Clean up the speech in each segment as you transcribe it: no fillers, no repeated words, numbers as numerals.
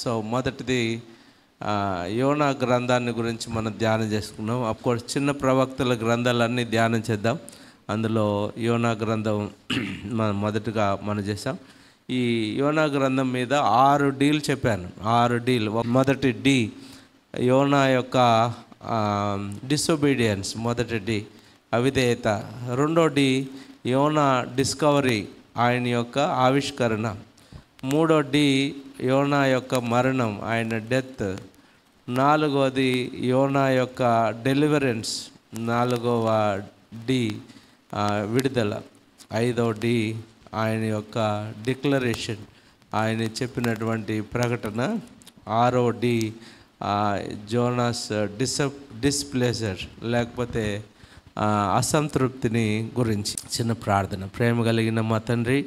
So మొదటిది యోనా గ్రంథాన్ని గురించి మనం ధ్యానం చేసుకున్నాం. అఫ్కోర్స్ చిన్న ప్రవక్తల గ్రంథాలన్నీ ధ్యానం చేద్దాం. అందులో యోనా గ్రంథం మొదటగా మనం చేసాం. ఈ యోనా గ్రంథం మీద 6 డీలు చెప్పాను. 6 డీలు. మొదటి డి యోనా యొక్క డిసొబీడియన్స్, మొదటి డి అవిధేయత. రెండో డి యోనా డిస్కవరీ, ఆయన యొక్క ఆవిష్కరణ. మూడో డి యోనా యొక్క మరణం, ఆయన డెత్. నాలుగోది యోనా యొక్క డెలివరెన్స్, నాలుగవ డి విడుదల. ఐదో డి ఆయన యొక్క డిక్లరేషన్, ఆయన చెప్పినటువంటి ప్రకటన. ఆరో డి జోనాస్ డిస్ప్లేజర్, లేకపోతే అసంతృప్తిని గురించి. చిన్న ప్రార్థన. ప్రేమ కలిగిన మా తండ్రి,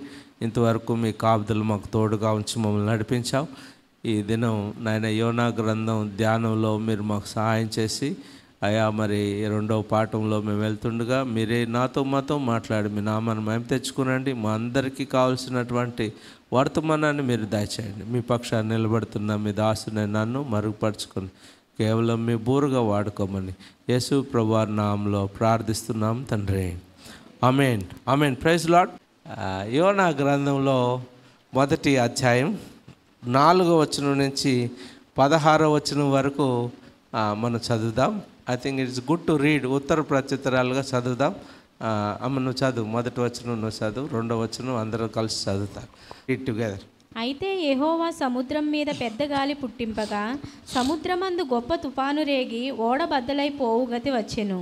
ఇంతవరకు మీ కాపుదలు మాకు తోడుగా ఉంచి మమ్మల్ని నడిపించావు. ఈ దినం నాయన యోనా గ్రంథం ధ్యానంలో మీరు మాకు సహాయం చేసి అయా మరి రెండవ పాఠంలో మేము వెళ్తుండగా మీరే నాతో మాతో మాట్లాడి మీ నామాన్ని మేము తెచ్చుకునండి. మా అందరికీ కావాల్సినటువంటి వర్తమానాన్ని మీరు దయచేయండి. మీ పక్షాన్ని నిలబడుతున్న మీ దాసుని నన్ను మరుగుపరుచుకొని కేవలం మీ బూరుగా వాడుకోమని యేసు ప్రభువారి నామములో ప్రార్థిస్తున్నాం తండ్రి. Amen, amen. Praise Lord. యోనా గ్రంథంలో మొదటి అధ్యాయం 4వ వచనం నుంచి 16వ వచనం వరకు మనం చదువుదాం. I think it's good to read. ఉత్తర ప్రత్యుత్తరాలుగా చదువుదాం. అమ్మ నువ్వు చదువు. మొదటి వచనం నువ్వు చదువు, రెండవ వచనం అందరూ కలిసి చదువుతారు. Read together. అయితే యెహోవా సముద్రం మీద పెద్ద గాలి పుట్టింపగా సముద్రమందు గొప్ప తుఫాను రేగి ఓడ బద్దలై పోవుగతి వచ్చెను.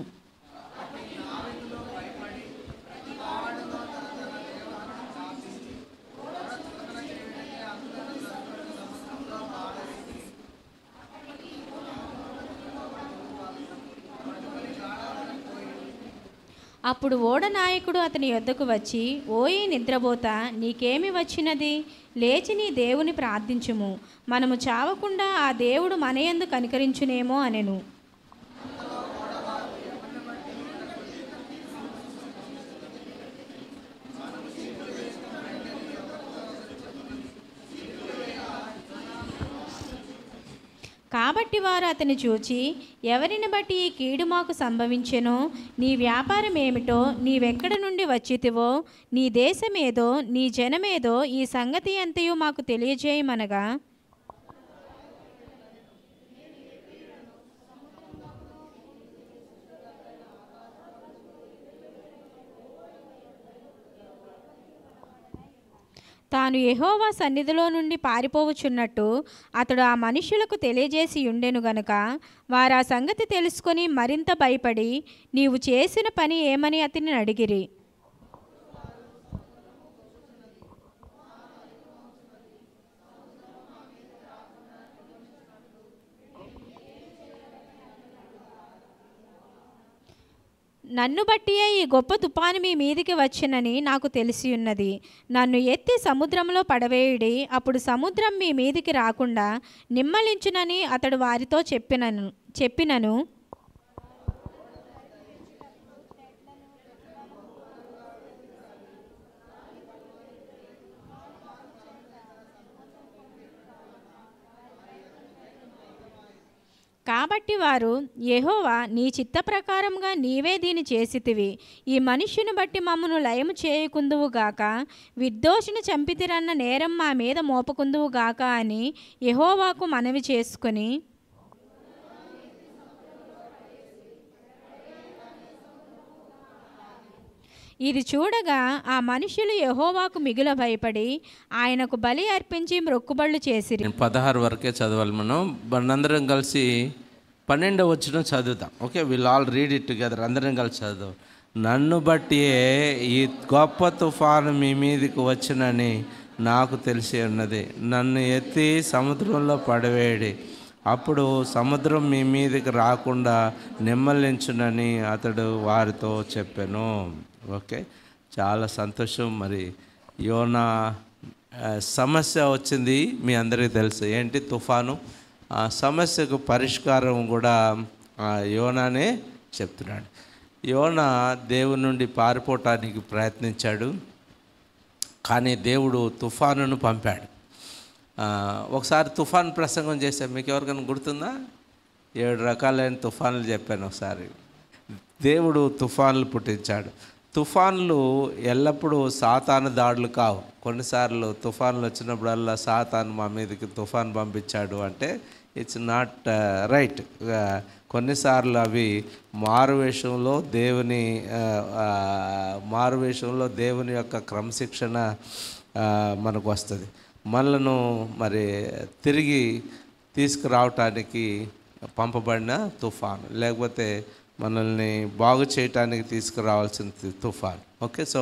అప్పుడు ఓడ నాయకుడు అతని యొద్దకు వచ్చి, ఓయి నిద్రపోత, నీకేమి వచ్చినది? లేచి నీ దేవుని ప్రార్థించుము, మనము చావకుండా ఆ దేవుడు మనయందు కనికరించునేమో అనెను. కాబట్టి వారు అతని చూచి, ఎవరిని బట్టి ఈ కీడు మాకు సంభవించెనో, నీ వ్యాపారం ఏమిటో, నీవెక్కడ నుండి వచ్చితివో, నీ దేశమేదో, నీ జనమేదో, ఈ సంగతి అంతయు మాకు తెలియజేయమనగా, తాను యెహోవా సన్నిధిలో నుండి పారిపోవచున్నట్టు అతడు ఆ మనుష్యులకు తెలియజేసి ఉండెను గనుక వారు ఆ సంగతి తెలుసుకొని మరింత భయపడి, నీవు చేసిన పని ఏమని అతనిని అడిగిరి. నన్ను బట్టియే ఈ గొప్ప తుఫాను మీ మీదికి వచ్చినని నాకు తెలిసి ఉన్నది. నన్ను ఎత్తి సముద్రంలో పడవేయుడి, అప్పుడు సముద్రం మీ మీదికి రాకుండా నిమ్మలించునని అతడు వారితో చెప్పినను కాబట్టి వారు, యెహోవా నీ చిత్త ప్రకారంగా నీవే దీన్ని చేసితివి, ఈ మనుష్యుని బట్టి మమ్మను లయము చేయకుందువుగాక, విద్దోషిని చంపితిరన్న నేరం మా మీద మోపకుందువుగాక అని యెహోవాకు మనవి చేసుకుని, ఇది చూడగా ఆ మనుషులు యెహోవాకు మిగుల భయపడి ఆయనకు బలి అర్పించి మ్రొక్కుబళ్ళు చేసిరి. 16 వరకే చదవాలి. మనందరం కలిసి 12వ వచనం చదువుతాం. Okay, will all read it together. అందరం కలిసి చదువు. నన్ను బట్టియే ఈ గొప్ప తుఫాను మీ మీదకి వచ్చినని నాకు తెలిసి ఉన్నది. నన్ను ఎత్తి సముద్రంలో పడవేయడి, అప్పుడు సముద్రం మీ మీదకి రాకుండా నిమ్మలించునని అతడు వారితో చెప్పాను. ఓకే, చాలా సంతోషం. మరి యోనా సమస్య వచ్చింది, మీ అందరికీ తెలుసు. ఏంటి? తుఫాను. ఆ సమస్యకు పరిష్కారం కూడా యోనానే చెప్తున్నాడు. యోనా దేవుని నుండి పారిపోవటానికి ప్రయత్నించాడు, కానీ దేవుడు తుఫానును పంపాడు. ఒకసారి తుఫాన్ ప్రసంగం చేశాను, మీకు ఎవరికైనా గుర్తుందా? 7 రకాలైన తుఫాన్లు చెప్పాను ఒకసారి. దేవుడు తుఫాన్లు పుట్టించాడు. తుఫాన్లు ఎల్లప్పుడూ సాతాను దాడులు కావు. కొన్నిసార్లు తుఫాన్లు వచ్చినప్పుడల్లా సాతాను మా మీదకి తుఫాన్ పంపించాడు అంటే ఇట్స్ నాట్ రైట్. కొన్నిసార్లు అవి మారువేషంలో దేవుని యొక్క క్రమశిక్షణ మనకు వస్తుంది. మనలను మరి తిరిగి తీసుకురావటానికి పంపబడిన తుఫాను, లేకపోతే మనల్ని బాగు చేయటానికి తీసుకురావాల్సిన తుఫాన్. ఓకే, సో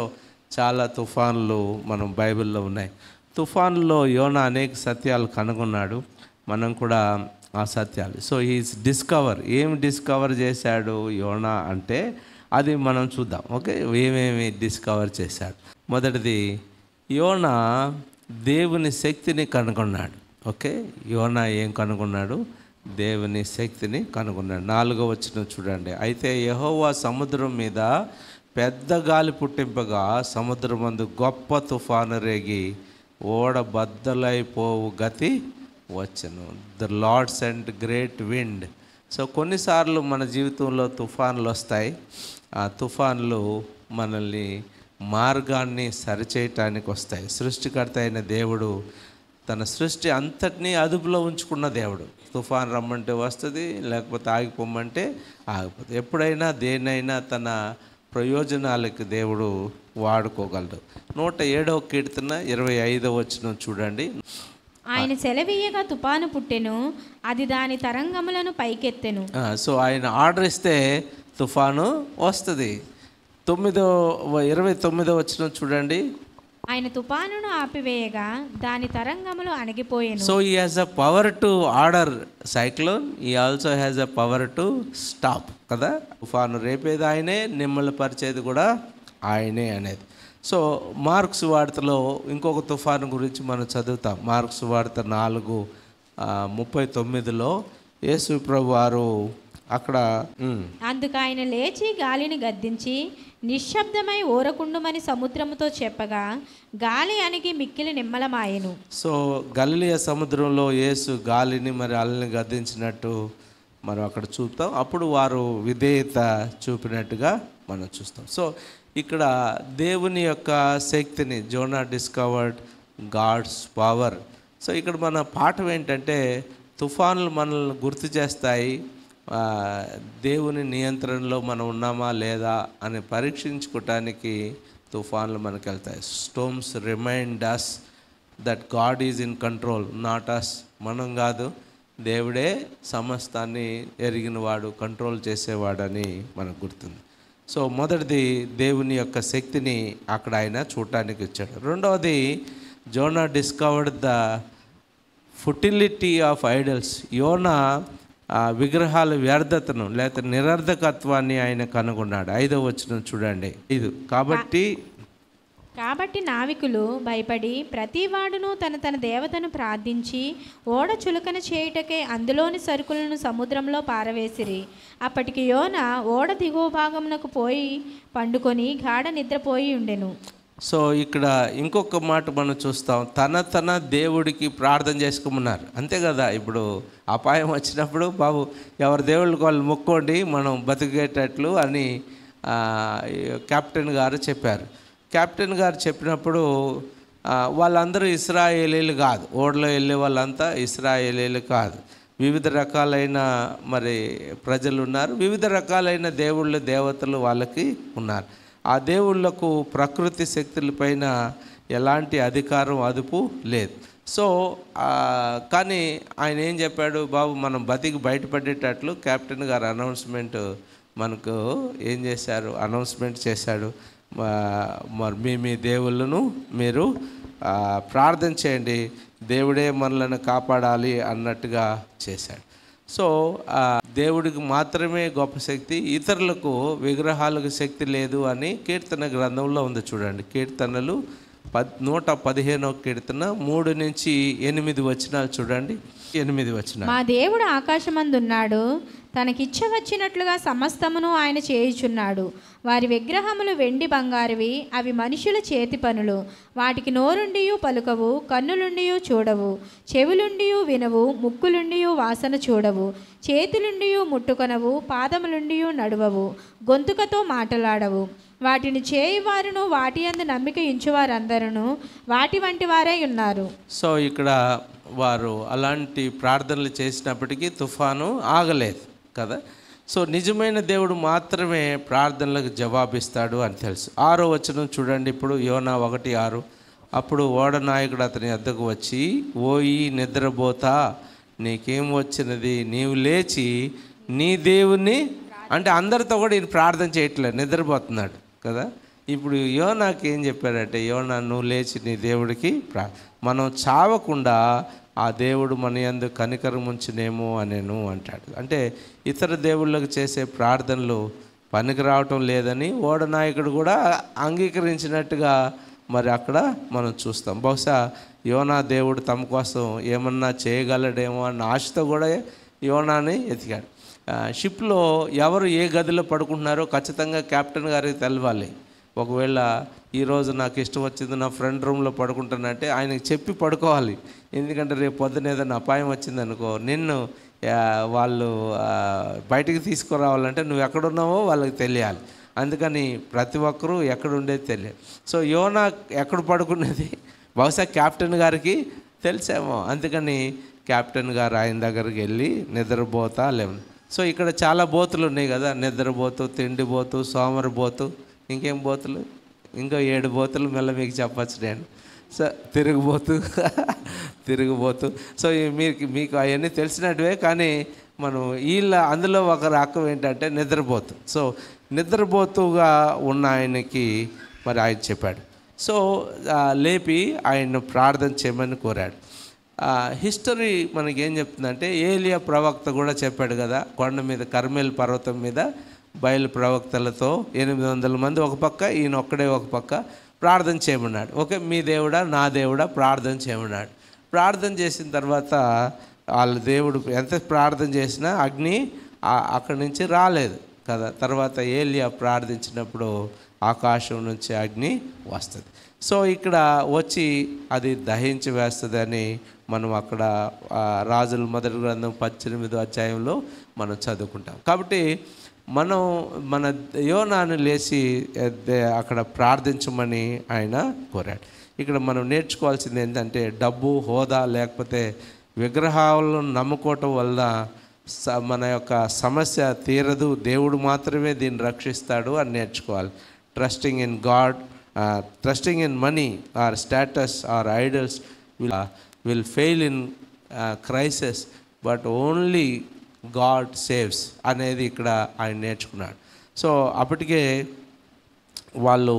చాలా తుఫాన్లు మనం బైబిల్లో ఉన్నాయి. తుఫాన్లో యోనా అనేక సత్యాలు కనుగొన్నాడు. మనం కూడా ఆ సత్యాలు, సో ఈజ్ ఏం డిస్కవర్ చేశాడు యోనా అంటే అది మనం చూద్దాం. ఓకే, ఏమేమి డిస్కవర్ చేశాడు? మొదటిది, యోనా దేవుని శక్తిని కనుగొన్నాడు. ఓకే, యోనా ఏం కనుగొన్నాడు? దేవుని శక్తిని కనుగొన్నాడు. 4వ వచనం చూడండి. అయితే యెహోవా సముద్రం మీద పెద్ద గాలి పుట్టింపగా సముద్రమందు గొప్ప తుఫాను రేగి ఓడ బద్దలైపోవు గతి వచ్చెను. The Lord sent great wind. So కొన్నిసార్లు మన జీవితంలో తుఫాన్లు వస్తాయి. ఆ తుఫాన్లు మనల్ని మార్గాన్ని సరిచేయటానికి వస్తాయి. సృష్టికర్త అయిన దేవుడు తన సృష్టి అంతటినీ అదుపులో ఉంచుకున్న దేవుడు. తుఫాన్ రమ్మంటే వస్తుంది, లేకపోతే ఆగిపోమంటే ఆగిపోతుంది. ఎప్పుడైనా దేన్నైనా తన ప్రయోజనాలకు దేవుడు వాడుకోగలడు. 107వ కీర్తన 25వ వచనం చూడండి. ఆయన సెలవీయగా తుఫాను పుట్టెను, అది దాని తరంగములను పైకెత్తెను. సో ఆయన ఆర్డర్ ఇస్తే తుఫాను వస్తుంది. 29వ వచనం చూడండి. ఆయన తుఫానును ఆపివేయగా దాని తరంగములు అణిగిపోయెను. So he has a power to order cyclone, he also has a power to stop కదా. తుఫాను రేపేది ఆయనే, నిమ్మలపరిచేది కూడా ఆయనే అనేది. సో మార్క్స్ వార్తలో ఇంకొక తుఫాను గురించి మనం చదువుతాం. మార్క్స్ వార్త 4:39లో యేసు ప్రభు వారు అక్కడ అందుకు ఆయన లేచి గాలిని గద్దించి నిశ్శబ్దమై ఊరకుండుమని సముద్రముతో చెప్పగా గాలి అణిగి మిక్కిలి నిమ్మలమాయెను. సో గలిలయ సముద్రంలో యేసు గాలిని మరి అలని గద్దించినట్టు మనం అక్కడ చూస్తాం. అప్పుడు వారు విధేయత చూపినట్టుగా మనం చూస్తాం. సో ఇక్కడ దేవుని యొక్క శక్తిని Jonah discovered God's power. So ఇక్కడ మన పాఠం ఏంటంటే తుఫాన్లు మనల్ని గుర్తు చేస్తాయి, దేవుని నియంత్రణలో మనం ఉన్నామా లేదా అని పరీక్షించుకోవటానికి తుఫాన్లు మనకు వెళ్తాయి. Storms remind us that God is in control, not us. మనం కాదు, దేవుడే సమస్తాన్ని ఎరిగినవాడు, కంట్రోల్ చేసేవాడని మనకు గుర్తుంది. సో మొదటిది దేవుని యొక్క శక్తిని అక్కడ ఆయన చూడటానికి వచ్చాడు. రెండవది, Jonah discovered the futility of idols. యోనా విగ్రహాల వ్యర్థతను లేకపోతే నిరర్ధకత్వాన్ని ఆయన కనుగొన్నాడు. 5వ వచనం చూడండి. కాబట్టి నావికులు భయపడి ప్రతివాడును తన దేవతను ప్రార్థించి ఓడ చులకన చేయుటకే అందులోని సరుకులను సముద్రంలో పారవేసిరి. అప్పటికి యోనా ఓడ దిగువ భాగమునకు పోయి పండుకొని గాఢ నిద్రపోయి ఉండెను. సో ఇక్కడ ఇంకొక మాట మనం చూస్తాం, తన దేవుడికి ప్రార్థన చేసుకోమన్నారు. అంతే కదా, ఇప్పుడు అపాయం వచ్చినప్పుడు బాబు ఎవరి దేవుళ్ళకి వాళ్ళు మొక్కోండి మనం బతికేటట్లు అని కెప్టెన్ గారు చెప్పారు. కెప్టెన్ గారు చెప్పినప్పుడు వాళ్ళందరూ ఇశ్రాయేలీలు కాదు, ఓడలో వెళ్ళే వాళ్ళంతా ఇశ్రాయేలీలు కాదు. వివిధ రకాలైన మరి ప్రజలు ఉన్నారు, వివిధ రకాలైన దేవుళ్ళు దేవతలు వాళ్ళకి ఉన్నారు. ఆ దేవుళ్లకు ప్రకృతి శక్తులపైన ఎలాంటి అధికారం అదుపు లేదు. సో కానీ ఆయన ఏం చెప్పాడు, బాబు మనం బతికి బయటపడేటట్లు కెప్టెన్ గారు అనౌన్స్మెంట్ మనకు ఏం చేశారు, అనౌన్స్మెంట్ చేశాడు. మరి మీ దేవుళ్ళను మీరు ప్రార్థన చేయండి, దేవుడే మనలను కాపాడాలి అన్నట్టుగా చేశాడు. సో దేవుడికి మాత్రమే గొప్ప శక్తి, ఇతరులకు విగ్రహాలకు శక్తి లేదు అని కీర్తన గ్రంథంలో ఉంది. చూడండి, కీర్తనలు 115వ కీర్తన 3 నుంచి 8 వచనాలు చూడండి. 8 వచనాలు. మా దేవుడు ఆకాశమందున్నాడు, తనకిచ్చ వచ్చినట్లుగా సమస్తమును ఆయన చేయుచున్నాడు. వారి విగ్రహములు వెండి బంగారువి, అవి మనుషుల చేతి పనులు. వాటికి నోరుండియు పలుకవు, కన్నులుండియు చూడవు, చెవులుండియు వినవు, ముక్కులుండియు వాసన చూడవు, చేతులుండియు ముట్టుకొనవు, పాదములుండియు నడువవు, గొంతుకతో మాటలాడవు. వాటిని చేయువారును వాటి యందు నమ్మిక ఇంచువారందరూ వాటి వంటి వారై ఉన్నారు. సో ఇక్కడ వారు అలాంటి ప్రార్థనలు చేసినప్పటికీ తుఫాను ఆగలేదు కదా. సో నిజమైన దేవుడు మాత్రమే ప్రార్థనలకు జవాబిస్తాడు అని తెలుసు. 6వ వచనం చూడండి. ఇప్పుడు యోనా 1:6. అప్పుడు ఓడ నాయకుడు అతని వద్దకు వచ్చి, ఓయి నిద్రపోతా, నీకేం వచ్చినది? నీవు లేచి నీ దేవుణ్ణి, అంటే అందరితో కూడా ఈయన ప్రార్థన చేయట్లేదు, నిద్రపోతున్నాడు కదా. ఇప్పుడు యోనాకి ఏం చెప్పాడంటే, యోనా నువ్వు లేచి నీ దేవుడికి మనం చావకుండా ఆ దేవుడు మన యందు కనికరం ఉంచునేమో అనేను అంటాడు. అంటే ఇతర దేవుళ్ళకు చేసే ప్రార్థనలు పనికి రావటం లేదని ఓడ నాయకుడు కూడా అంగీకరించినట్టుగా మరి అక్కడ మనం చూస్తాం. బహుశా యోనా దేవుడు తమ కోసం ఏమన్నా చేయగలడేమో అన్న ఆశతో కూడా యోనాని ఎతికాడు. షిప్లో ఎవరు ఏ గదిలో పడుకుంటున్నారో ఖచ్చితంగా కెప్టెన్ గారికి తెలవాలి. ఒకవేళ ఈరోజు నాకు ఇష్టం వచ్చింది నా ఫ్రెండ్ రూమ్లో పడుకుంటానంటే ఆయనకి చెప్పి పడుకోవాలి. ఎందుకంటే రేపు పొద్దున ఏదైనా అపాయం వచ్చిందనుకో, నిన్ను వాళ్ళు బయటికి తీసుకురావాలంటే నువ్వు ఎక్కడున్నావో వాళ్ళకి తెలియాలి. అందుకని ప్రతి ఒక్కరూ ఎక్కడుండేది తెలియదు. సో యోనా ఎక్కడ పడుకునేది బహుశా కెప్టెన్ గారికి తెలిసేమో. అందుకని కెప్టెన్ గారు ఆయన దగ్గరికి వెళ్ళి నిద్రపోతా లేవు. సో ఇక్కడ చాలా బోతులు ఉన్నాయి కదా, నిద్రపోతూ, తిండిపోతూ, సోమరిపోతూ, ఇంకేం బోతులు, ఇంకా 7 బోతులు మెల్ల మీకు చెప్పచ్చు నేను. సో తిరుగుబోతూ సో మీకు అవన్నీ తెలిసినట్టువే. కానీ మనం అందులో ఒక రకం ఏంటంటే నిద్రపోతూ. సో నిద్రపోతూగా ఉన్న ఆయనకి మరి ఆయన చెప్పాడు. సో లేపి ఆయన ప్రార్థన చేయమని కోరాడు. హిస్టరీ మనకేం చెప్తుందంటే, ఏలియా ప్రవక్త కూడా చెప్పాడు కదా, కొండ మీద కర్మేల్ పర్వతం మీద బయలు ప్రవక్తలతో 800 మంది ఒక పక్క, ఈయన ఒక్కడే ఒక పక్క ప్రార్థన చేయమన్నాడు. ఓకే, మీ దేవుడా నా దేవుడా ప్రార్థన చేయమన్నాడు. ప్రార్థన చేసిన తర్వాత వాళ్ళ దేవుడు ఎంత ప్రార్థన చేసినా అగ్ని అక్కడి నుంచి రాలేదు కదా. తర్వాత ఏలియా ప్రార్థించినప్పుడు ఆకాశం నుంచి అగ్ని వస్తుంది. సో ఇక్కడ వచ్చి అది దహించి వేస్తుందని మనం అక్కడ రాజుల మొదటి గ్రంథం 18వ అధ్యాయంలో మనం చదువుకుంటాం. కాబట్టి మన యోనాను లేచి అక్కడ ప్రార్థించమని ఆయన కోరాడు. ఇక్కడ మనం నేర్చుకోవాల్సింది ఏంటంటే, డబ్బు, హోదా లేకపోతే విగ్రహాలను నమ్ముకోవటం వల్ల మన యొక్క సమస్య తీరదు. దేవుడు మాత్రమే దీన్ని రక్షిస్తాడు అని నేర్చుకోవాలి. Trusting in God, trusting in money are status are idols will fail in crisis, but only God saves అనేది ఇక్కడ ఆయన నేర్చుకున్నాడు. సో అప్పటికే వాళ్ళు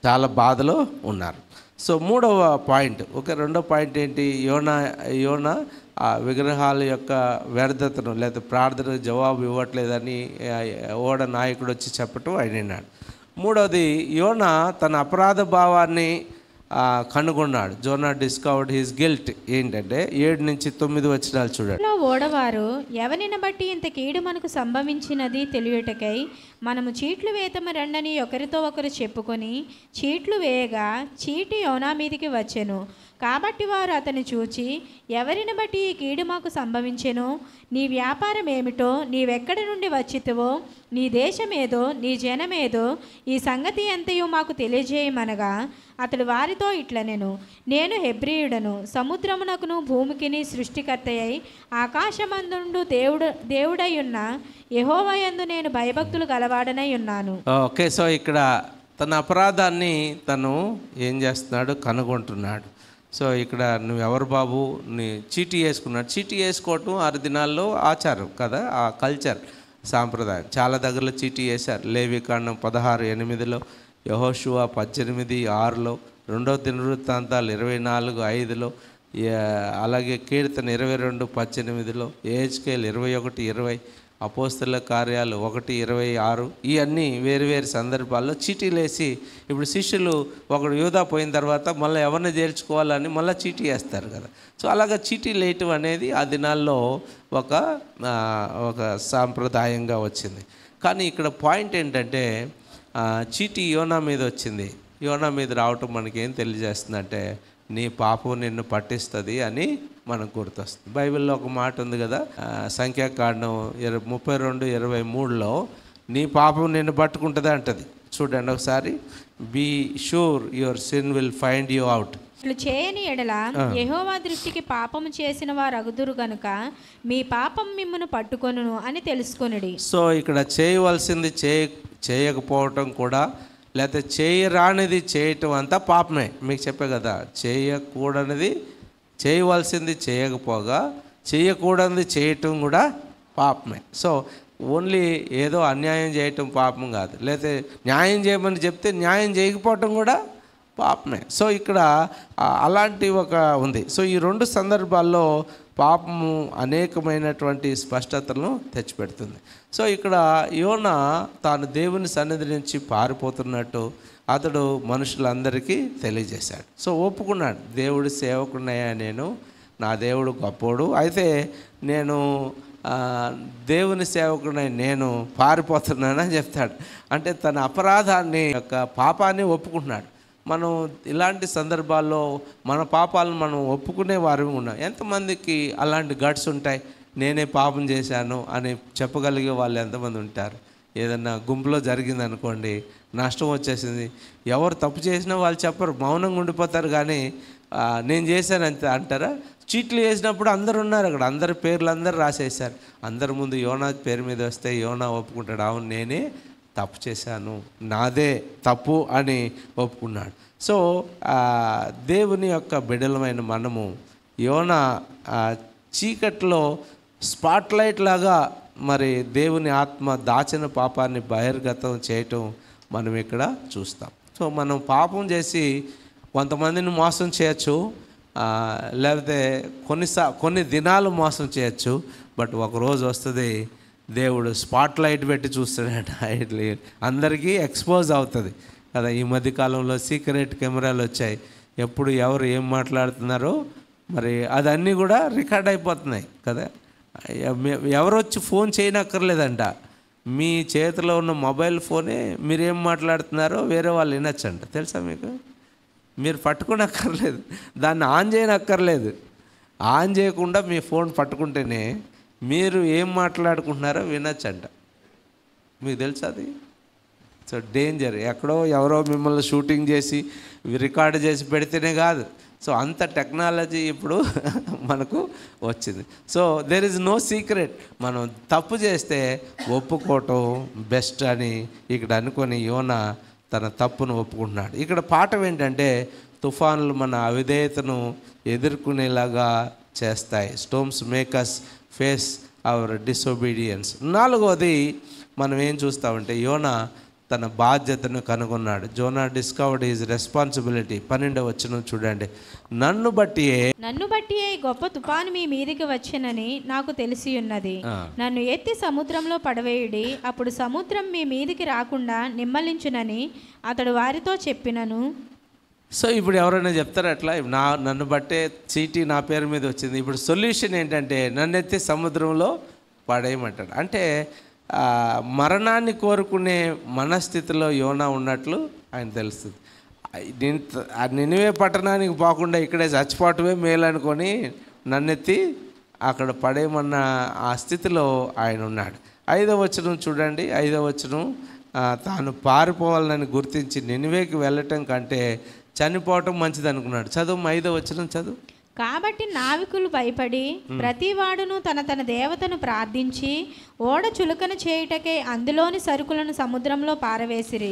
చాలా బాధలో ఉన్నారు. సో 3వ పాయింట్, రెండో పాయింట్ ఏంటి? యోనా ఆ విగ్రహాల యొక్క వ్యర్థతను లేదా ప్రార్థనకు జవాబు ఇవ్వట్లేదని ఓడ నాయకుడు వచ్చి చెప్పటం ఆయన విన్నాడు. 3వది, యోనా తన అపరాధ భావాన్ని కనుగొన్నాడు. Jonah discovered his guilt. ఏంటంటే 7-9 వచనాలు చూడండి. ఓడవారు ఎవరిని బట్టి ఇంత కీడు మనకు సంభవించినది తెలియటకై మనము చీట్లు వేతము రండని ఒకరితో ఒకరు చెప్పుకొని చీట్లు వేయగా చీటి యోనా మీదికి వచ్చెను. కాబట్టి వారు అతన్ని చూచి, ఎవరిని బట్టి ఈ కీడు మాకు సంభవించెను? నీ వ్యాపారం ఏమిటో, నీవెక్కడి నుండి వచ్చితివో, నీ దేశమేదో, నీ జనమేదో, ఈ సంగతి ఎంతయో మాకు తెలియజేయమనగా అతడు వారితో ఇట్లనెను, నేను హెబ్రీయుడను, సముద్రమునకును భూమికిని సృష్టికర్తయై ఆకాశమందుండు దేవుడై ఉన్న యెహోవా యందు నేను భయభక్తులు గలవాడనై ఉన్నాను. ఓకే, సో ఇక్కడ తన అపరాధాన్ని తను ఏం చేస్తున్నాడు? కనుగొంటున్నాడు. సో ఇక్కడ నువ్వెవరు బాబు? నీ చీటీ వేసుకున్నాడు. చీటీ వేసుకోవటం 6 దినాల్లో ఆచారం కదా, ఆ కల్చర్ సాంప్రదాయం. చాలా దగ్గరలో చీటీ వేశారు. లేవికాండం 16:8, యెహోషువ 18:6, 2వ దినవృత్తాంతాలు 24:5, అలాగే కీర్తన 22:18, ఏహెచ్కేల్ 21:20, అపోస్తల కార్యాలు 1:26 ఇవన్నీ వేరు వేరు సందర్భాల్లో చీటీలు వేసి, ఇప్పుడు శిష్యులు ఒకడు యూదా పోయిన తర్వాత మళ్ళీ ఎవరిని చేర్చుకోవాలని మళ్ళీ చీటీ వేస్తారు కదా. సో అలాగా చీటీలు వేయటం అనేది ఆ దినాల్లో ఒక సాంప్రదాయంగా వచ్చింది. కానీ ఇక్కడ పాయింట్ ఏంటంటే చీటీ యోనా మీద వచ్చింది. యోనా మీద రావటం మనకేం తెలియజేస్తుందంటే నీ పాపం నిన్ను పట్టిస్తుంది అని మనకు గుర్తొస్తుంది. బైబిల్లో ఒక మాట ఉంది కదా, సంఖ్యాకాండం 32:23లో నీ పాపం నిన్ను పట్టుకుంటుంది అంటది. చూడండి ఒకసారి, be sure your sin will find you out. ఇట్లు చేయని ఎడల యెహోవా దృష్టికి పాపము చేసిన వారు అగుదురు గనుక మీ పాపం మిమ్మును పట్టుకొనును అని తెలుసుకొనుడి. సో ఇక్కడ చేయవలసింది చేయకపోవటం కూడా, లేకపోతే చేయరానిది చేయటం అంతా పాపమే. మీకు చెప్పే కదా, చేయకూడనిది చేయవలసింది చేయకపోగా చేయకూడనిది చేయటం కూడా పాపమే. సో ఓన్లీ ఏదో అన్యాయం చేయటం పాపం కాదు, లేకపోతే న్యాయం చేయమని చెప్తే న్యాయం చేయకపోవటం కూడా పాపమే. సో ఇక్కడ అలాంటి ఒక ఉంది. సో ఈ రెండు సందర్భాల్లో పాపము అనేకమైనటువంటి స్పష్టతలను తెచ్చిపెడుతుంది. సో ఇక్కడ యోనా తాను దేవుని సన్నిధి నుంచి పారిపోతున్నట్టు అతడు మనుషులందరికీ తెలియజేశాడు. సో ఒప్పుకున్నాడు, దేవుడి సేవకున్నయ్యా నేను, నా దేవుడు గొప్పోడు, అయితే నేను దేవుని సేవకుడై నేను పారిపోతున్నానని చెప్తాడు. అంటే తన అపరాధాన్ని యొక్క పాపాన్ని ఒప్పుకుంటున్నాడు. మనం ఇలాంటి సందర్భాల్లో మన పాపాలను మనం ఒప్పుకునే వారు ఉన్నాం. ఎంతమందికి అలాంటి గట్స్ ఉంటాయి, నేనే పాపం చేశాను అని చెప్పగలిగే వాళ్ళు ఎంతమంది ఉంటారు? ఏదన్నా గుంపులో జరిగింది అనుకోండి, నష్టం వచ్చేసింది, ఎవరు తప్పు చేసినా వాళ్ళు చెప్పరు, మౌనంగా ఉండిపోతారు. కానీ నేను చేశాను అంతే అంటారా? చీట్లు వేసినప్పుడు అందరు ఉన్నారు అక్కడ, అందరి పేర్లు అందరు రాసేసారు. అందరి ముందు యోనా పేరు మీద వస్తే యోనా ఒప్పుకుంటాడు, అవును నేనే తప్పు చేశాను, నాదే తప్పు అని ఒప్పుకున్నాడు. సో దేవుని యొక్క బిడ్డలమైన మనము యోనా చీకట్లో స్పాట్లైట్ లాగా మరి దేవుని ఆత్మ దాచిన పాపాన్ని బహిర్గతం చేయటం మనం ఇక్కడ చూస్తాం. సో మనం పాపం చేసి కొంతమందిని మోసం చేయొచ్చు, లేకపోతే కొన్ని దినాలు మోసం చేయొచ్చు. బట్ ఒకరోజు వస్తుంది, దేవుడు స్పాట్లైట్ పెట్టి చూస్తాడట, అందరికీ ఎక్స్పోజ్ అవుతుంది కదా. ఈ మధ్యకాలంలో సీక్రెట్ కెమెరాలు వచ్చాయి, ఎప్పుడు ఎవరు ఏం మాట్లాడుతున్నారో మరి అదన్నీ కూడా రికార్డ్ అయిపోతున్నాయి కదా. ఎవరు వచ్చి ఫోన్ చేయనక్కర్లేదంట, మీ చేతిలో ఉన్న మొబైల్ ఫోనే మీరేం మాట్లాడుతున్నారో వేరే వాళ్ళు వినొచ్చంట. తెలుసా మీకు? మీరు పట్టుకోనక్కర్లేదు, దాన్ని ఆన్ చేయనక్కర్లేదు. ఆన్ చేయకుండా మీ ఫోన్ పట్టుకుంటేనే మీరు ఏం మాట్లాడుకుంటున్నారో వినొచ్చంట. మీకు తెలుసా అది? So danger. ఎక్కడో ఎవరో మిమ్మల్ని షూటింగ్ చేసి రికార్డ్ చేసి పెడితేనే కాదు, సో అంత టెక్నాలజీ ఇప్పుడు మనకు వచ్చింది. So there is no secret. మనం తప్పు చేస్తే ఒప్పుకోవటం బెస్ట్ అని ఇక్కడ అనుకొని యోనా తన తప్పును ఒప్పుకుంటున్నాడు. ఇక్కడ పాఠం ఏంటంటే తుఫానులు మన అవిధేయతను ఎదుర్కొనేలాగా చేస్తాయి. Storms make us face our disobedience. నాలుగోది మనం ఏం చూస్తామంటే యోనా తన బాధ్యతను కనుగొన్నాడు. Jonah discovered his responsibility. 12వ వచనం చూడండి, నన్ను బట్టియే గొప్ప తుఫాను మీ మీదికి వచ్చెనని నాకు తెలిసి ఉన్నది. నన్ను ఎత్తి సముద్రంలో పడవేయుడి, అప్పుడు సముద్రం మీ మీదికి రాకుండా నిమ్మలించునని అతడు వారితో చెప్పినను. సో ఇప్పుడు ఎవరైనా చెప్తారు అట్లా, నన్ను బట్టే చీటీ నా పేరు మీద వచ్చింది, ఇప్పుడు సొల్యూషన్ ఏంటంటే నన్ను ఎత్తి సముద్రంలో పడేయమంటాడు. అంటే మరణాన్ని కోరుకునే మనస్థితిలో యోనా ఉన్నట్లు ఆయన తెలుస్తుంది. నినివే పట్టణానికి పోకుండా ఇక్కడే చచ్చిపోవటమే మేలు అనుకొని నన్నెత్తి అక్కడ పడేయమన్న ఆ స్థితిలో ఆయన ఉన్నాడు. 5వ వచనం చూడండి. 5వ వచనం, తాను పారిపోవాలని గుర్తించి నినివేకి వెళ్ళటం కంటే చనిపోవటం మంచిది అనుకున్నాడు. చదువు 5వ వచనం చదువు. కాబట్టి నావికులు భయపడి ప్రతివాడును తన దేవతను ప్రార్థించి ఓడ చులకన చేయుటకై అందులోని సరుకులను సముద్రంలో పారవేసిరి.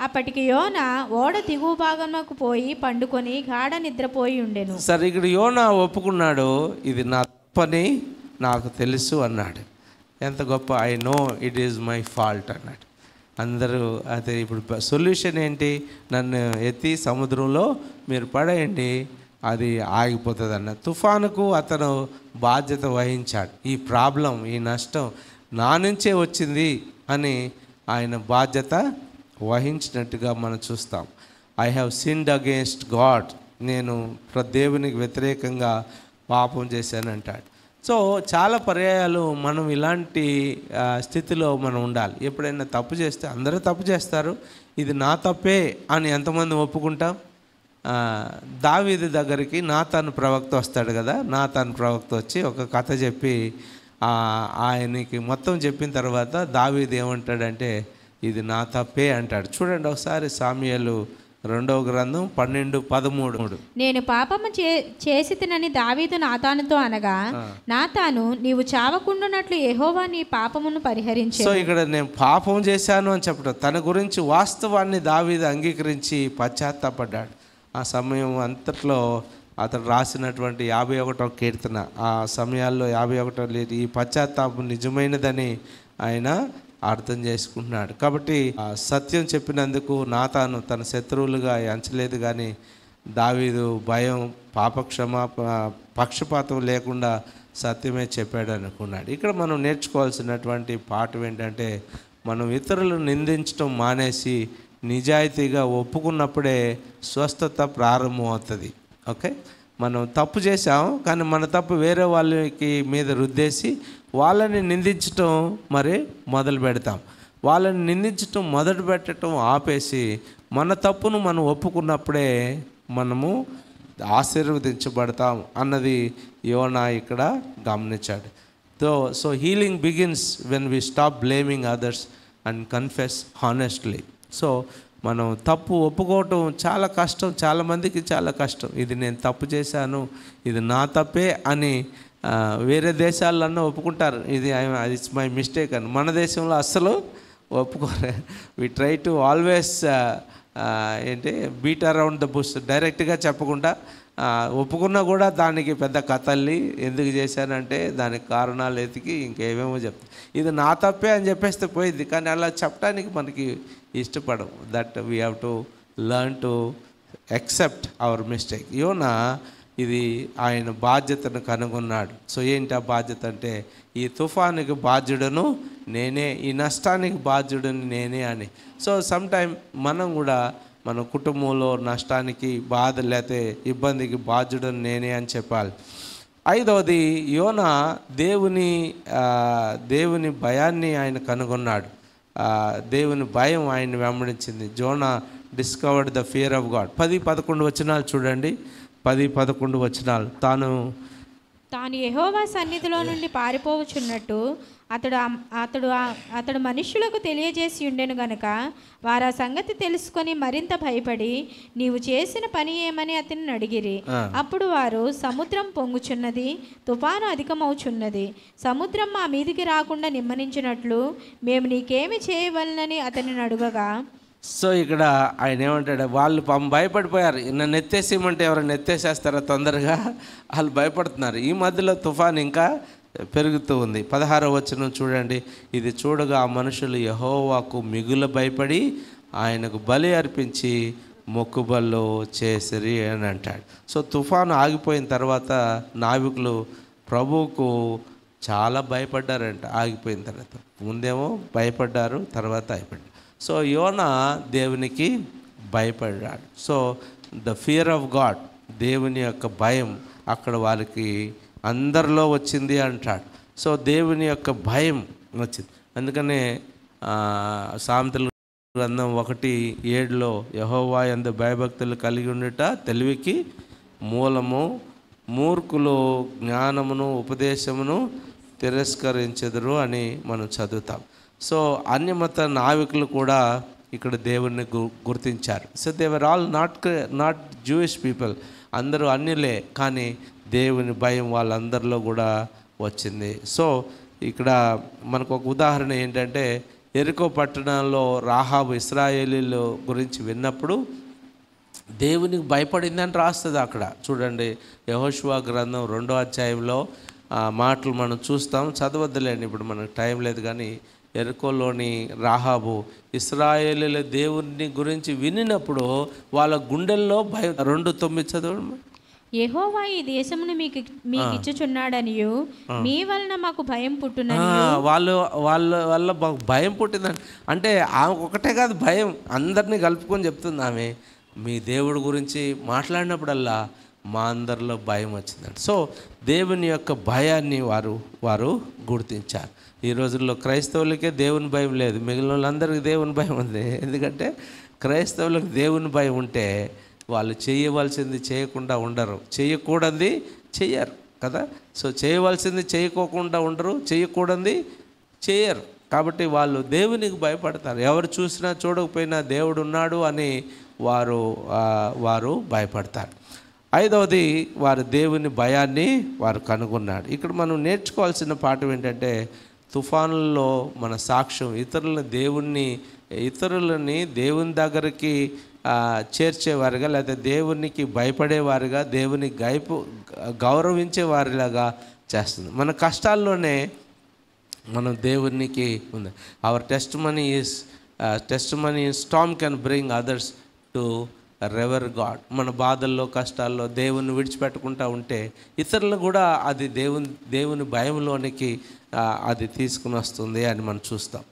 అప్పటికి యోనా ఓడ దిగువ భాగంలోకి పోయి పండుకొని గాఢ నిద్రపోయి ఉండెను. సరే, ఇక్కడ యోనా ఒప్పుకున్నాడు, ఇది నా తప్పని నాకు తెలుసు అన్నాడు. ఎంత గొప్ప, I know it is my fault అన్నాడు. అందరూ అదే. ఇప్పుడు సొల్యూషన్ ఏంటి? నన్ను ఎత్తి సముద్రంలో మీరు పడేయండి, అది ఆగిపోతుంది అన్న. తుఫానుకు అతను బాధ్యత వహించాడు. ఈ ప్రాబ్లం, ఈ నష్టం నా నుంచే వచ్చింది అని ఆయన బాధ్యత వహించినట్టుగా మనం చూస్తాం. I have sinned against God, నేను దేవునికి వ్యతిరేకంగా పాపం చేశాను అంటాడు. సో చాలా పర్యాయాలు మనం ఇలాంటి స్థితిలో మనం ఉండాలి. ఎప్పుడైనా తప్పు చేస్తే అందరూ తప్పు చేస్తారు, ఇది నా తప్పే అని ఎంతమంది ఒప్పుకుంటాం? దావీదు దగ్గరికి నాతాను ప్రవక్త వస్తాడు కదా, నాతాను ప్రవక్త వచ్చి ఒక కథ చెప్పి ఆయనకి మొత్తం చెప్పిన తర్వాత దావీదు ఏమంటాడంటే ఇది నా తప్పే అంటాడు. చూడండి ఒకసారి సామ్యూయేలు 2వ గ్రంథం 12:13. నేను పాపము చేసి తినని దావీదు నాతానుతో అనగా, నాతాను నీవు చావకుండునట్లు యెహోవా నీ పాపమును పరిహరించెను. సో ఇక్కడ నేను పాపం చేశాను అని చెప్పడం, తన గురించి వాస్తవాన్ని దావీదు అంగీకరించి పశ్చాత్తాపడ్డాడు. ఆ సమయం అంతట్లో అతడు రాసినటువంటి 51వ కీర్తన, ఆ సమయాల్లో 51 ఈ పశ్చాత్తాపం నిజమైనదని ఆయన అర్థం చేసుకుంటున్నాడు. కాబట్టి సత్యం చెప్పినందుకు నాతాను తన శత్రువులుగా ఎంచలేదు, కానీ దావీదు భయం పక్షపాతం లేకుండా సత్యమే చెప్పాడు అనుకున్నాడు. ఇక్కడ మనం నేర్చుకోవాల్సినటువంటి పాఠం ఏంటంటే, మనం ఇతరులను నిందించడం మానేసి నిజాయితీగా ఒప్పుకున్నప్పుడే స్వస్థత ప్రారంభం అవుతుంది. ఓకే, మనం తప్పు చేసాం కానీ మన తప్పు వేరే వాళ్ళకి మీద రుద్దేసి వాళ్ళని నిందించటం మరి మొదలు పెడతాం. వాళ్ళని నిందించటం మొదలు పెట్టడం ఆపేసి మన తప్పును మనం ఒప్పుకున్నప్పుడే మనము ఆశీర్వదించబడతాం అన్నది యోనా ఇక్కడ గమనించాడు. So healing begins when we stop blaming others and confess honestly. So మనం తప్పు ఒప్పుకోవటం చాలా కష్టం, చాలామందికి చాలా కష్టం. ఇది నేను తప్పు చేశాను, ఇది నా తప్పే అని వేరే దేశాలన్నా ఒప్పుకుంటారు, ఇది ఇట్స్ మై మిస్టేక్ అని. మన దేశంలో అస్సలు ఒప్పుకోరు. We try to always beat around the bush, డైరెక్ట్గా చెప్పకుండా ఒప్పుకున్నా కూడా దానికి పెద్ద కథల్ని ఎందుకు చేశానంటే దానికి కారణాలు ఎతికి ఇంకేమేమో చెప్తాను. ఇది నా తప్పే అని చెప్పేస్తే పోయింది, కానీ అలా చెప్పడానికి మనకి ఇష్టపడం. That we have to learn to accept our mistake. యోనా ఇది ఆయన బాధ్యతను కనుగొన్నాడు. సో ఏంటి ఆ బాధ్యత అంటే, ఈ తుఫానుకి బాధ్యుడను నేనే, ఈ నష్టానికి బాధ్యుడను నేనే అని. సో సమ్టైమ్ మనం కూడా మన కుటుంబంలో నష్టానికి బాధ లేకపోతే ఇబ్బందికి బాధ్యుడను నేనే అని చెప్పాలి. 5వది, యోనా దేవుని భయాన్ని ఆయన కనుగొన్నాడు. దేవుని భయం ఆయన వెంబడించింది. Jonah discovered the fear of God. 10-11 వచనాలు చూడండి. 10-11 వచనాలు. తాను యెహోవా సన్నిధిలో నుండి పారిపోవచ్చున్నట్టు అతడు మనుష్యులకు తెలియజేసి ఉండెను గనుక వారు ఆ సంగతి తెలుసుకొని మరింత భయపడి నీవు చేసిన పని ఏమని అతన్ని అడిగిరి. అప్పుడు వారు, సముద్రం పొంగుచున్నది, తుఫాను అధికమవుచున్నది, సముద్రం మా మీదికి రాకుండా నిమ్మనించినట్లు మేము నీకేమి చేయవలనని అతనిని అడుగగా. సో ఇక్కడ ఆయన ఏమంటాడు, వాళ్ళు భయపడిపోయారు. నన్ను ఎత్తేసేయమంటే ఎవరైనా ఎత్తేసేస్తారా తొందరగా, వాళ్ళు భయపడుతున్నారు. ఈ మధ్యలో తుఫాన్ ఇంకా పెరుగుతూ ఉంది. 16వ వచనం చూడండి. ఇది చూడగా ఆ మనుషులు యెహోవాకు మిగుల భయపడి ఆయనకు బలి అర్పించి మొక్కుబళ్ళు చేసిరి అని అంటాడు. సో తుఫాను ఆగిపోయిన తర్వాత నావికులు ప్రభువుకు చాలా భయపడ్డారంట. ఆగిపోయిన తర్వాత ముందేమో భయపడ్డారు, తర్వాత అయిపోయాడు. సో యోనా దేవునికి భయపడ్డాడు. So the fear of God, దేవుని యొక్క భయం అక్కడ వారికి అందరిలో వచ్చింది అంటాడు. సో దేవుని యొక్క భయం వచ్చింది. అందుకనే సామెతల గ్రంథం 1:7 యెహోవా యందు భయభక్తులు కలిగి ఉండుట తెలివికి మూలము, మూర్ఖులు జ్ఞానమును ఉపదేశమును తిరస్కరించెదరు అని మనం చదువుతాం. సో అన్యమత నావికులు కూడా ఇక్కడ దేవుణ్ణి గుర్తించారు. So they were all not Jewish people, అందరూ అన్యులే, కానీ దేవుని భయం వాళ్ళందరిలో కూడా వచ్చింది. సో ఇక్కడ మనకు ఒక ఉదాహరణ ఏంటంటే, యెరికో పట్టణంలో రాహాబు ఇశ్రాయేలీల గురించి విన్నప్పుడు దేవునికి భయపడిందని రాస్తుంది అక్కడ. చూడండి, యెహోషువ గ్రంథం 2వ అధ్యాయంలో మాటలు మనం చూస్తాం. చదవద్దులేండి, ఇప్పుడు మనకు టైం లేదు. కానీ యెరికోలోని రాహాబు ఇశ్రాయేలీల దేవుని గురించి వినినప్పుడు వాళ్ళ గుండెల్లో భయం. 2:9 చదవండి. యెహోవా ఈ దేశమును మీకు ఇచ్చుచున్నాడనియు మీ వలన మాకు భయం పుట్టునని వాళ్ళ వల్ల మాకు భయం పుట్టిందని. అంటే ఆమె ఒకటే కాదు, భయం అందరినీ కలుపుకొని చెప్తుంది ఆమె. మీ దేవుడి గురించి మాట్లాడినప్పుడల్లా మా అందరిలో భయం వచ్చిందండి. సో దేవుని యొక్క భయాన్ని వారు గుర్తించారు. ఈ రోజుల్లో క్రైస్తవులకే దేవుని భయం లేదు, మిగిలిన వాళ్ళందరికీ దేవుని భయం ఉంది. ఎందుకంటే క్రైస్తవులకు దేవుని భయం ఉంటే వాళ్ళు చేయవలసింది చేయకుండా ఉండరు, చేయకూడదు చెయ్యరు కదా. సో చేయవలసింది చేయకోకుండా ఉండరు, చేయకూడదు చేయరు. కాబట్టి వాళ్ళు దేవునికి భయపడతారు. ఎవరు చూసినా చూడకపోయినా దేవుడు ఉన్నాడు అని వారు భయపడతారు. ఐదవది, వారు దేవుని భయాన్ని వారు కనుగొన్నాడు. ఇక్కడ మనం నేర్చుకోవాల్సిన పాఠం ఏంటంటే, తుఫానుల్లో మన సాక్ష్యం ఇతరులని దేవుని దగ్గరికి చేర్చేవారుగా, లేదా దేవునికి భయపడేవారుగా, దేవుని గౌరవించే వారిలాగా చేస్తుంది. మన కష్టాల్లోనే మనం దేవునికి ఉంది. Our testimony storm can bring others to revere God. మన బాధల్లో కష్టాల్లో దేవుని విడిచిపెట్టుకుంటూ ఉంటే ఇతరులను కూడా అది దేవుని భయంలోనికి అది తీసుకుని వస్తుంది అని మనం చూస్తాం.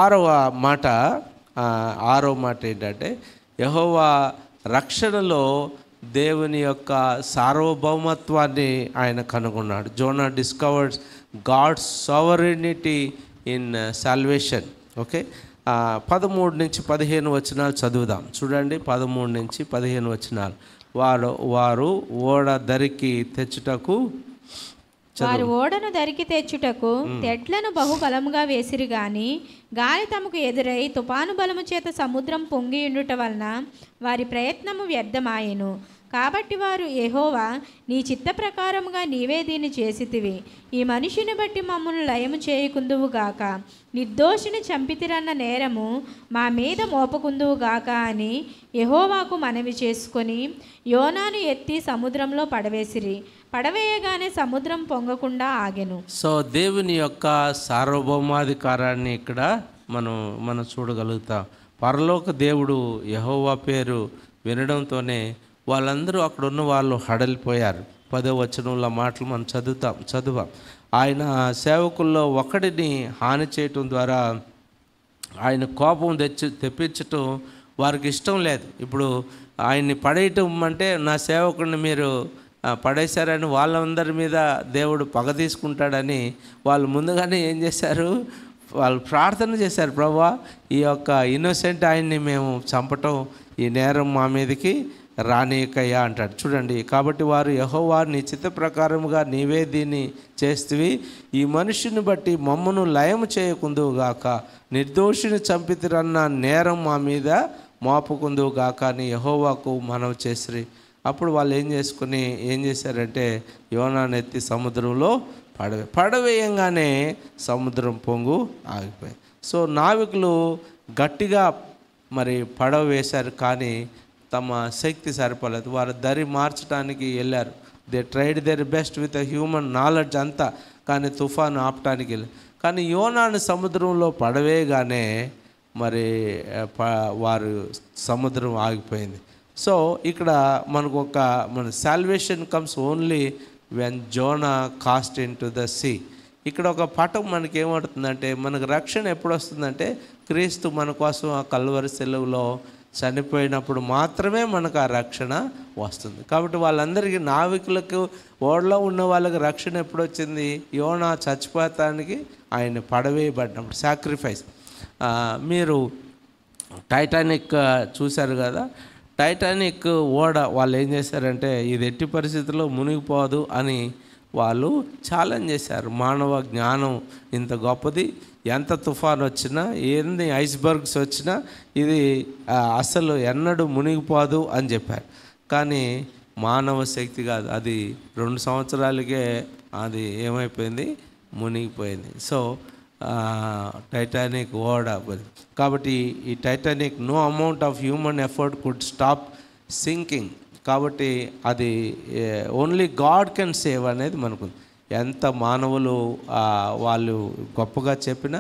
ఆరవ మాట ఏంటంటే, యెహోవా రక్షణలో దేవుని యొక్క సార్వభౌమత్వాన్ని ఆయన కనుగొన్నాడు. Jonah discovers God's sovereignty in salvation. Okay, 13 నుంచి 15 వచనాలు చదువుదాం. చూడండి, 13 నుంచి 15 వచనాలు. వారు ఓడ దరికి తెచ్చుటకు వారు ఓడను దరికి తెచ్చుటకు తెడ్లను బహుబలముగా వేసిరి గాని గాలి తమకు ఎదురై తుపాను బలము చేత సముద్రం పొంగియుండుట వలన వారి ప్రయత్నము వ్యర్థమాయెను. కాబట్టి వారు, యెహోవా నీ చిత్త ప్రకారముగా నీవే దీన్ని చేసితివి, ఈ మనిషిని బట్టి మమ్మల్ని లయము చేయకుందువుగాక, నిర్దోషిని చంపితిరన్న నేరము మా మీద మోపకుందువుగాక అని యెహోవాకు మనవి చేసుకొని యోనాను ఎత్తి సముద్రంలో పడవేసిరి. పడవేయగానే సముద్రం పొంగకుండా ఆగెను. సో దేవుని యొక్క సార్వభౌమాధికారాన్ని ఇక్కడ మనం చూడగలుగుతాం. పరలోక దేవుడు యెహోవా పేరు వినడంతోనే వాళ్ళందరూ అక్కడ ఉన్న వాళ్ళు హడలిపోయారు. 10వ వచనంలో మాటలు మనం చదువాం. ఆయన సేవకుల్లో ఒకడిని హాని చేయటం ద్వారా ఆయన కోపం తెప్పించటం వారికి ఇష్టం లేదు. ఇప్పుడు ఆయన్ని పడేయటం అంటే, నా సేవకుడిని మీరు పడేశారని వాళ్ళందరి మీద దేవుడు పగ తీసుకుంటాడని వాళ్ళు ముందుగానే ఏం చేశారు, వాళ్ళు ప్రార్థన చేశారు, ప్రభువా ఈ యొక్క ఇన్నోసెంట్ ఆయన్ని మేము చంపటం, ఈ నేరం మా మీదకి రానీయకయ్యా అంటాడు. చూడండి, కాబట్టి వారు, యెహోవా నీ చిత్త ప్రకారముగా నీవే దీన్ని చేస్తువి, ఈ మనుషుని బట్టి మమ్మను లయము చేయకుందువుగాక, నిర్దోషిని చంపితిరన్న నేరం మా మీద మోపుకుందువుగాక అని యెహోవాకు మనవి చేసిరి. అప్పుడు వాళ్ళు ఏం చేశారంటే యోనాను ఎత్తి సముద్రంలో పడవేయంగానే సముద్రం పొంగు ఆగిపోయింది. సో నావికులు గట్టిగా మరి పడవ వేశారు, కానీ తమ శక్తి సరిపోలేదు. వారు దరి మార్చడానికి వెళ్ళారు. They tried their best with human knowledge అంతా, కానీ తుఫాను ఆపటానికి వెళ్ళారు. కానీ యోనాను సముద్రంలో పడవేయగానే మరి వారు సముద్రం ఆగిపోయింది. సో ఇక్కడ మన salvation comes only when Jonah cast into the sea. ఇక్కడ ఒక పాఠం మనకి ఏమవుతుందంటే, మనకు రక్షణ ఎప్పుడు వస్తుందంటే, క్రీస్తు మన కోసం ఆ కల్వరి సెలవులో చనిపోయినప్పుడు మాత్రమే మనకు ఆ రక్షణ వస్తుంది. కాబట్టి వాళ్ళందరికీ, నావికులకు, ఓడలో ఉన్న వాళ్ళకి రక్షణ ఎప్పుడు వచ్చింది? యోనా చచ్చిపోతానికి ఆయన పడవేయబడినప్పుడు, సాక్రిఫైస్. మీరు టైటానిక్ చూశారు కదా, టైటానిక్ ఓడ వాళ్ళు ఏం చేశారంటే, ఇది ఎట్టి పరిస్థితుల్లో మునిగిపోదు అని వాళ్ళు ఛాలెంజ్ చేశారు. మానవ జ్ఞానం ఇంత గొప్పది, ఎంత తుఫాన్ వచ్చినా, ఎన్ని ఐస్బర్గ్స్ వచ్చినా ఇది అసలు ఎన్నడూ మునిగిపోదు అని చెప్పారు. కానీ మానవ శక్తి కాదు, అది 2 సంవత్సరాలకే అది ఏమైపోయింది, మునిగిపోయింది. సో టైటానిక్ ఓడ. కాబట్టి ఈ Titanic no amount of human effort could stop sinking. కాబట్టి అది ఓన్లీ గాడ్ కెన్ సేవ్ అనేది మనకు. ఎంత మానవులు వాళ్ళు గొప్పగా చెప్పినా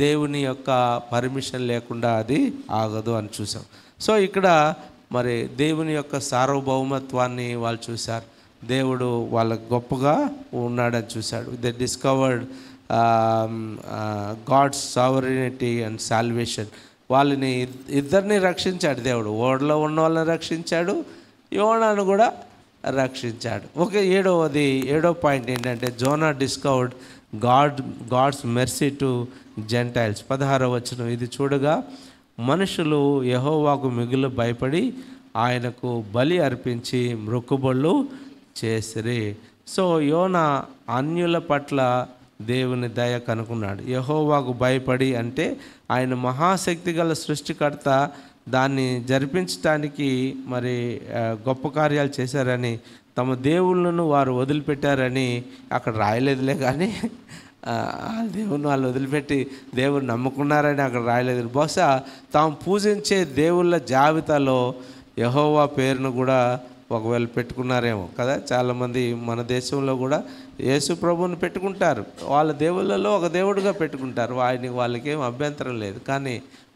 దేవుని యొక్క పర్మిషన్ లేకుండా అది ఆగదు అని చూసాం. సో ఇక్కడ మరి దేవుని యొక్క సార్వభౌమత్వాన్ని వాళ్ళు చూశారు. దేవుడు వాళ్ళకు గొప్పగా ఉన్నాడని చూశాడు. They discovered God's sovereignty and salvation. వాళ్ళని ఇద్దరిని రక్షించాడు దేవుడు. ఓడలో ఉన్న వాళ్ళని రక్షించాడు, యోనాను కూడా రక్షించాడు. ఏడో పాయింట్ ఏంటంటే Jonah discovered God's mercy to Gentiles. 16వ వచనం, ఇది చూడగా మనుషులు యెహోవాకు మిగులు భయపడి ఆయనకు బలి అర్పించి మొక్కుబళ్ళు చేసిరి. సో యోనా అన్యుల పట్ల దేవుని దయ కనుక్కున్నాడు. యెహోవాకు భయపడి అంటే ఆయన మహాశక్తి గల సృష్టికర్త, దాన్ని జరిపించడానికి మరి గొప్ప కార్యాలు చేశారని, తమ దేవుళ్ళను వారు వదిలిపెట్టారని అక్కడ రాయలేదులే, కానీ దేవుని వాళ్ళు వదిలిపెట్టి దేవుని నమ్ముకున్నారని అక్కడ రాయలేదు. బహుశా తాము పూజించే దేవుళ్ళ జాబితాలో యెహోవా పేరును కూడా ఒకవేళ పెట్టుకున్నారేమో కదా. చాలామంది మన దేశంలో కూడా యేసు ప్రభువుని పెట్టుకుంటారు, వాళ్ళ దేవుళ్ళలో ఒక దేవుడుగా పెట్టుకుంటారు. వాళ్ళకేం అభ్యంతరం లేదు, కానీ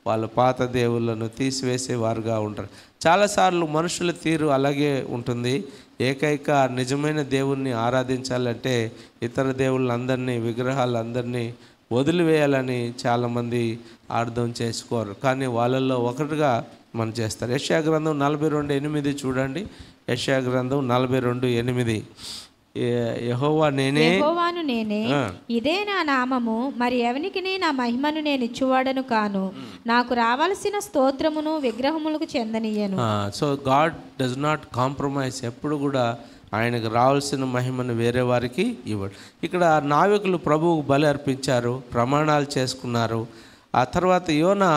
వాళ్ళ పాత దేవుళ్ళను తీసివేసేవారుగా ఉంటారు. చాలాసార్లు మనుషుల తీరు అలాగే ఉంటుంది. ఏకైక నిజమైన దేవుణ్ణి ఆరాధించాలంటే ఇతర దేవుళ్ళందరినీ, విగ్రహాలందరినీ వదిలివేయాలని చాలామంది అర్థం చేసుకోరు, కానీ వాళ్ళల్లో ఒకటిగా మనం చేస్తారు. యెషయా గ్రంథం 42:8 చూడండి. యెషయా గ్రంథం 42:8, యెహోవాను నేనే, ఇదే నా నామము, మరి ఎవనికి నా మహిమను నేను ఇచ్చువాడను కాను, నాకు రావాల్సిన స్తోత్రమును విగ్రహములకు చెందనీయను. So God does not compromise. ఎప్పుడు కూడా ఆయనకు రావాల్సిన మహిమను వేరే వారికి ఇవ్వడు. ఇక్కడ నావికులు ప్రభువుకు బలి అర్పించారు, ప్రమాణాలు చేసుకున్నారు. ఆ తర్వాత యోనా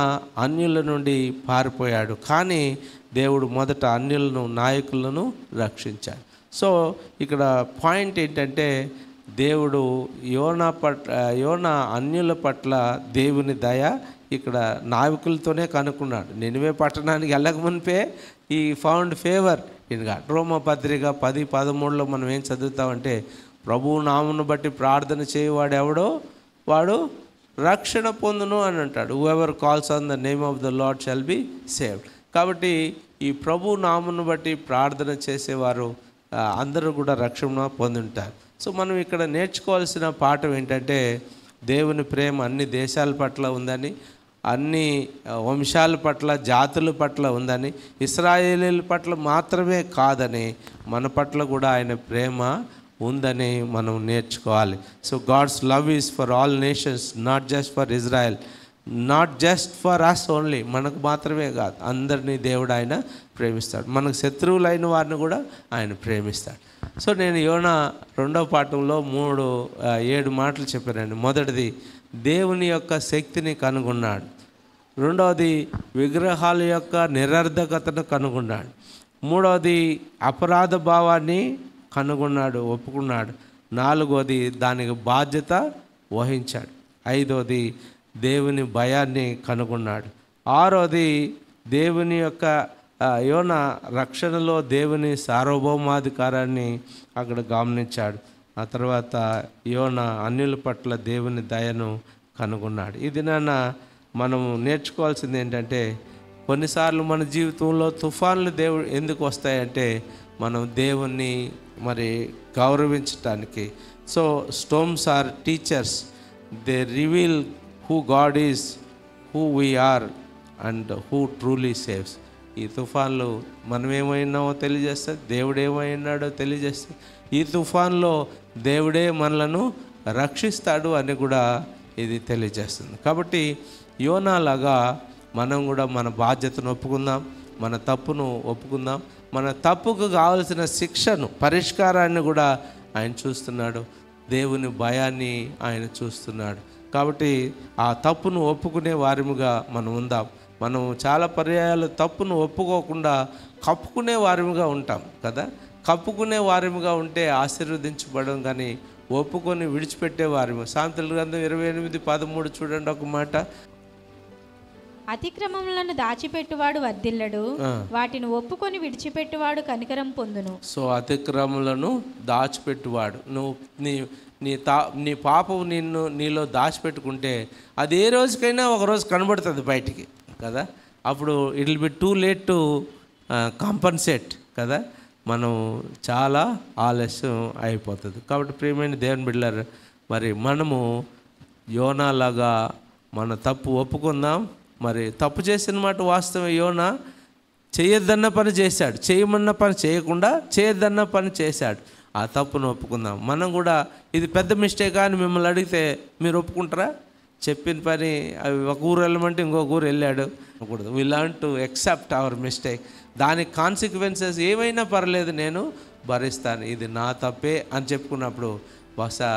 అన్యుల నుండి పారిపోయాడు, కానీ దేవుడు మొదట అన్యులను, నాయకులను రక్షించాడు. సో ఇక్కడ పాయింట్ ఏంటంటే దేవుడు యోనా అన్యుల పట్ల దేవుని దయ ఇక్కడ నావికులతోనే కనుక్కున్నాడు. నినివే పట్టణానికి వెళ్ళకమునిపే ఈ ఫౌండ్ ఫేవర్ ఇన్ గాడ్. రోమా పత్రిక 10:13 మనం ఏం చదువుతామంటే, ప్రభువు నామమును బట్టి ప్రార్థన చేయవాడు ఎవడో వాడు రక్షణ పొందును అని అంటాడు. Whoever calls on the name of the lord shall be saved. కాబట్టి ఈ ప్రభు నామమును బట్టి ప్రార్థన చేసేవారు అందరూ కూడా రక్షణ పొందుంటారు. సో మనం ఇక్కడ నేర్చుకోవాల్సిన పాఠం ఏంటంటే, దేవుని ప్రేమ అన్ని దేశాల పట్ల ఉందని, అన్ని వంశాల పట్ల, జాతుల పట్ల ఉందని, ఇశ్రాయేలీల పట్ల మాత్రమే కాదని మన పట్ల కూడా ఆయన ప్రేమ ఉందని మనం నేర్చుకోవాలి. So God's love is for all nations, not just for Israel, not just for us only. మనకు మాత్రమే కాదు, అందరినీ దేవుడు ఆయన ప్రేమిస్తాడు. మనకు శత్రువులైన వారిని కూడా ఆయన ప్రేమిస్తాడు. సో నేను యోనా 2వ పాఠంలో 7 మాటలు చెప్పానండి. మొదటిది, దేవుని యొక్క శక్తిని కనుగొన్నాడు. రెండవది, విగ్రహాల యొక్క నిరర్ధకతను కనుగొన్నాడు. మూడవది, అపరాధ భావాన్ని కనుగొన్నాడు, ఒప్పుకున్నాడు. 4వది, దానికి బాధ్యత వహించాడు. 5వది, దేవుని భయాన్ని కనుగొన్నాడు. 6వది, దేవుని యొక్క యోనా రక్షణలో దేవుని సార్వభౌమాధికారాన్ని అక్కడ గమనించాడు. ఆ తర్వాత యోనా అన్యుల పట్ల దేవుని దయను కనుగొన్నాడు. ఇది మనం నేర్చుకోవాల్సింది ఏంటంటే, కొన్నిసార్లు మన జీవితంలో తుఫాన్లు దేవుడు ఎందుకు వస్తాయంటే మనం దేవుణ్ణి మరి గౌరవించటానికి. So storms are teachers, they reveal who God is, who we are and who truly saves. ఈ తుఫాన్లు మనం ఏమైనామో తెలియజేస్తుంది, దేవుడు ఏమైనాడో తెలియజేస్తుంది. ఈ తుఫాన్లో దేవుడే మనలను రక్షిస్తాడు అని కూడా ఇది తెలియజేస్తుంది. కాబట్టి యోనాలాగా మనం కూడా మన బాధ్యతను ఒప్పుకుందాం, మన తప్పును ఒప్పుకుందాం. మన తప్పుకు కావలసిన శిక్షను, పరిష్కారాన్ని కూడా ఆయన చూస్తున్నాడు. దేవుని భయాన్ని ఆయన చూస్తున్నాడు. కాబట్టి ఆ తప్పును ఒప్పుకునే వారిముగా మనం ఉందాం. మనం చాలా పర్యాయాలు తప్పును ఒప్పుకోకుండా కప్పుకునే వారిముగా ఉంటాం కదా. కప్పుకునే వారిముగా ఉంటే ఆశీర్వదించబడం, కానీ ఒప్పుకొని విడిచిపెట్టే వారిము. సామెతల గ్రంథం 28:13 చూడండి ఒక మాట. అతిక్రమములను దాచిపెట్టువాడు వర్ధిల్లడు, వాటిని ఒప్పుకొని విడిచిపెట్టువాడు కనికరం పొందును. సో అతిక్రమములను దాచిపెట్టువాడు, నువ్వు నీ పాపం నీలో దాచిపెట్టుకుంటే అది ఏ రోజుకైనా ఒక రోజు కనబడుతుంది బయటికి కదా. అప్పుడు it will be too late to compensate కదా, మనం చాలా ఆలస్యం అయిపోతుంది. కాబట్టి ప్రియమైన దేవుని బిడ్డలారా, మరి మనము యోనాలాగా మన తప్పు ఒప్పుకుందాం. మరి తప్పు చేసిన మాట వాస్తవం. యోనా చేయొద్దన్న పని చేశాడు, చేయమన్న పని చేయకుండా చేయొద్దన్న పని చేశాడు. ఆ తప్పును ఒప్పుకుందాం. మనం కూడా ఇది పెద్ద మిస్టేక్ అని మిమ్మల్ని అడిగితే మీరు ఒప్పుకుంటారా? చెప్పిన పని అవి ఒక ఊరు వెళ్ళమంటే ఇంకొక ఊరు వెళ్ళాడు అనకూడదు. We learn to accept our mistake. దానికి కాన్సిక్వెన్సెస్ ఏమైనా పర్లేదు, నేను భరిస్తాను, ఇది నా తప్పే అని చెప్పుకున్నప్పుడు బహుశా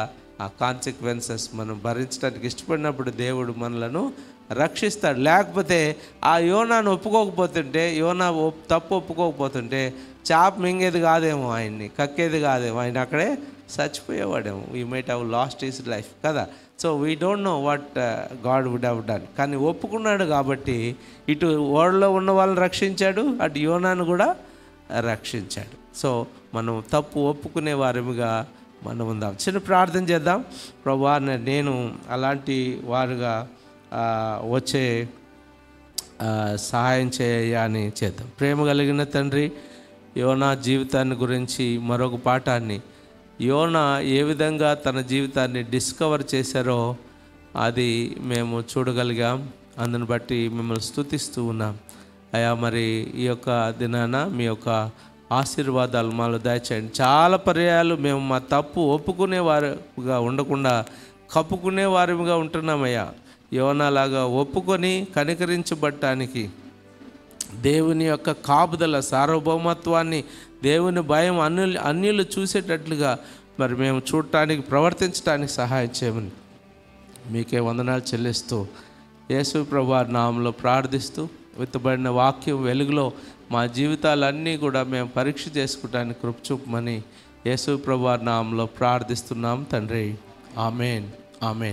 ఆ కాన్సిక్వెన్సెస్ మనం భరించడానికి ఇష్టపడినప్పుడు దేవుడు మనలను రక్షిస్తాడు. లేకపోతే ఆ యోనాను ఒప్పుకోకపోతుంటే, తప్పు ఒప్పుకోకపోతుంటే చాప మింగేది కాదేమో, ఆయన్ని కక్కేది కాదేమో, ఆయన అక్కడే చచ్చిపోయేవాడేమో. We might have lost his life కదా. So we don't know what God would have done. కానీ ఒప్పుకున్నాడు కాబట్టి ఇటు ఓడలో ఉన్న వాళ్ళని రక్షించాడు, అటు యోనాను కూడా రక్షించాడు. సో మనం తప్పు ఒప్పుకునే వారిగా మనం ఉందాం. చిన్న ప్రార్థన చేద్దాం. ప్రభువా, నేను అలాంటి వారుగా వచ్చే సహాయం చేయ అని చేద్దాం. ప్రేమ కలిగిన తండ్రి, యోనా జీవితాన్ని గురించి మరొక పాఠాన్ని, యోనా ఏ విధంగా తన జీవితాన్ని డిస్కవర్ చేశారో అది మేము చూడగలిగాం. అందుని బట్టి మిమ్మల్ని స్తుతిస్తూ ఉన్నాం అయ్యా. మరి ఈ యొక్క దినాన మీ యొక్క ఆశీర్వాదాలు మాలో దయచేయండి. చాలా పర్యాయాలు మేము మా తప్పు ఒప్పుకునే వారుగా ఉండకుండా కప్పుకునే వారిగా ఉంటున్నామయ్యా. యోనాలాగా ఒప్పుకొని కనికరించబడటానికి, దేవుని యొక్క కాపుదల సార్వభౌమత్వాన్ని, దేవుని భయం అన్యులు చూసేటట్లుగా మరి మేము చూడటానికి, ప్రవర్తించడానికి సహాయం చేయమని మీకే వందనాలు చెల్లిస్తూ యేసు ప్రభువారి నామములో ప్రార్థిస్తూ, విత్తబడిన వాక్యం వెలుగులో మా జీవితాలన్నీ కూడా మేము పరీక్ష చేసుకోవడానికి కృప చూపమని యేసు ప్రభువారి నామములో ప్రార్థిస్తున్నాం తండ్రి. ఆమేన్, ఆమేన్.